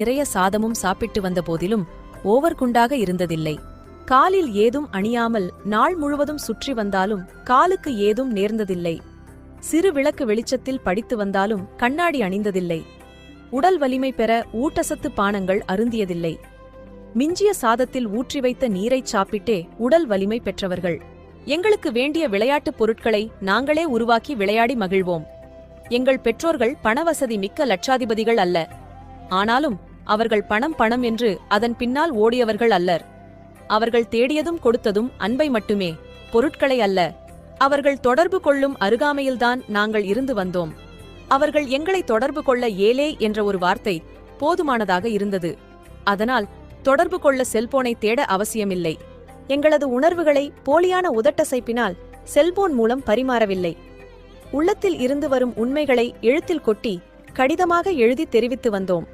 நிறைய சாதமும் சாப்பிட்டு வந்த போதிலும் ஓவர் குண்டாக இருந்ததில்லை. காலில் ஏதும் அணியாமல் நாள் முழுவதும் சுற்றி வந்தாலும் காலுக்கு ஏதும் நேர்ந்ததில்லை. சிறு விளக்கு வெளிச்சத்தில் படித்து வந்தாலும் கண்ணாடி அணிந்ததில்லை. உடல் வலிமை பெற ஊட்டசத்து பானங்கள் அருந்தியதில்லை. மிஞ்சிய சாதத்தில் ஊற்றி வைத்த நீரைச் சாப்பிட்டே உடல் வலிமை பெற்றவர்கள். எங்களுக்கு வேண்டிய விளையாட்டுப் பொருட்களை நாங்களே உருவாக்கி விளையாடி மகிழ்வோம். எங்கள் பெற்றோர்கள் பணவசதி மிக்க லட்சாதிபதிகள் அல்ல. ஆனாலும் அவர்கள் பணம் என்று அதன் பின்னால் ஓடியவர்கள் அல்லர். அவர்கள் தேடியதும் கொடுத்ததும் அன்பை மட்டுமே, பொருட்களை அல்ல. அவர்கள் தொடர்பு கொள்ளும் அருகாமையில்தான் நாங்கள் இருந்து வந்தோம். அவர்கள் எங்களை தொடர்பு கொள்ள ஏலே என்ற ஒரு வார்த்தை போதுமானதாக இருந்தது. அதனால் தொடர்பு கொள்ள செல்போனை தேட அவசியமில்லை. எங்களது உணர்வுகளை போலியான உதட்டசைப்பினால் செல்போன் மூலம் பரிமாறவில்லை. உள்ளத்தில் இருந்து வரும் உண்மைகளை எழுத்தில் கொட்டி கடிதமாக எழுதி தெரிவித்து வந்தோம்.